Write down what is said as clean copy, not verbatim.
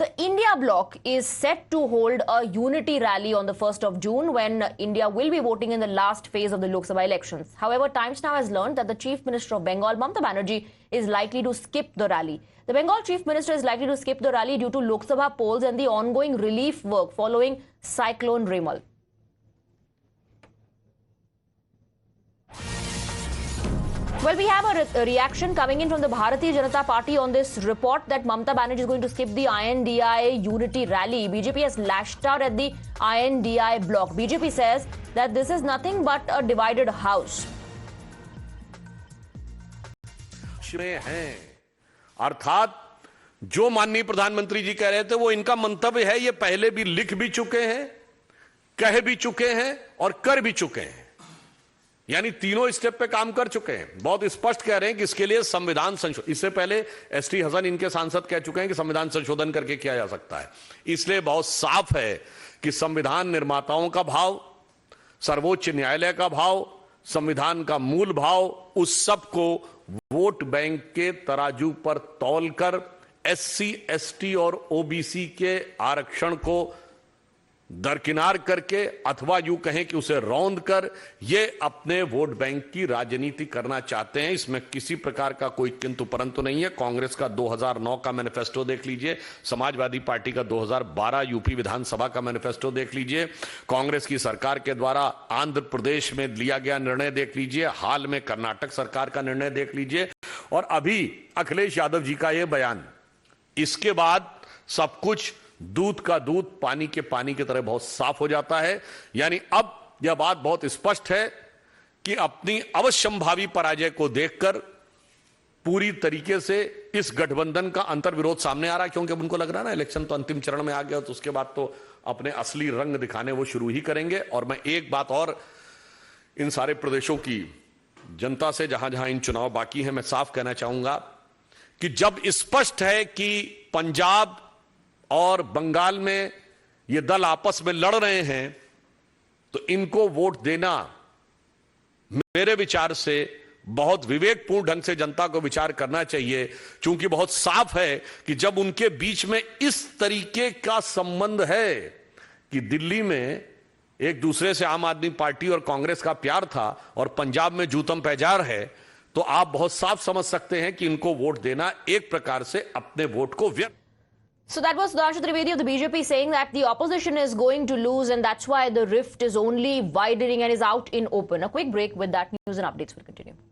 The India bloc is set to hold a unity rally on the 1st of June when India will be voting in the last phase of the Lok Sabha elections. However, Times Now has learned that the Chief Minister of Bengal, Mamata Banerjee, is likely to skip the rally. The Bengal Chief Minister is likely to skip the rally due to Lok Sabha polls and the ongoing relief work following Cyclone Remal. Well, we have a reaction coming in from the Bharatiya Janata Party on this report that Mamata Banerjee is going to skip the INDI unity rally. BJP has lashed out at the INDI bloc. BJP says that this is nothing but a divided house. अर्थात जो माननीय प्रधानमंत्री जी कह रहे थे वो इनका मंतव्य है, ये पहले भी लिख भी चुके हैं, कह भी चुके हैं और कर भी चुके हैं, यानी तीनों स्टेप पे काम कर चुके हैं। बहुत स्पष्ट कह रहे हैं कि इसके लिए संविधान संशोधन, इससे पहले एसटी हसन इनके सांसद कह चुके हैं कि संविधान संशोधन करके किया जा सकता है। इसलिए बहुत साफ है कि संविधान निर्माताओं का भाव, सर्वोच्च न्यायालय का भाव, संविधान का मूल भाव, उस सब को वोट बैंक के तराजू पर तौलकर एससी, एसटी और ओबीसी के आरक्षण को दरकिनार करके अथवा यूं कहें कि उसे रौंद कर ये अपने वोट बैंक की राजनीति करना चाहते हैं। इसमें किसी प्रकार का कोई किंतु परंतु नहीं है। कांग्रेस का 2009 का मैनिफेस्टो देख लीजिए, समाजवादी पार्टी का 2012 यूपी विधानसभा का मैनिफेस्टो देख लीजिए, कांग्रेस की सरकार के द्वारा आंध्र प्रदेश में लिया गया निर्णय देख लीजिए, हाल में कर्नाटक सरकार का निर्णय देख लीजिए और अभी अखिलेश यादव जी का यह बयान। इसके बाद सब कुछ दूध का दूध, पानी के पानी की तरह बहुत साफ हो जाता है। यानी अब यह बात बहुत स्पष्ट है कि अपनी अवश्यंभावी पराजय को देखकर पूरी तरीके से इस गठबंधन का अंतर्विरोध सामने आ रहा है, क्योंकि अब उनको लग रहा है ना इलेक्शन तो अंतिम चरण में आ गया, तो उसके बाद तो अपने असली रंग दिखाने वो शुरू ही करेंगे। और मैं एक बात और इन सारे प्रदेशों की जनता से, जहां जहां इन चुनाव बाकी हैं, मैं साफ कहना चाहूंगा कि जब स्पष्ट है कि पंजाब और बंगाल में ये दल आपस में लड़ रहे हैं, तो इनको वोट देना मेरे विचार से बहुत विवेकपूर्ण ढंग से जनता को विचार करना चाहिए, क्योंकि बहुत साफ है कि जब उनके बीच में इस तरीके का संबंध है कि दिल्ली में एक दूसरे से आम आदमी पार्टी और कांग्रेस का प्यार था और पंजाब में जूतम पैजार है, तो आप बहुत साफ समझ सकते हैं कि इनको वोट देना एक प्रकार से अपने वोट को व्यर्थ। So that was Sudhanshu Trivedi of the BJP saying that the opposition is going to lose and that's why the rift is only widening and is out in open. A quick break. With that, news and updates will continue.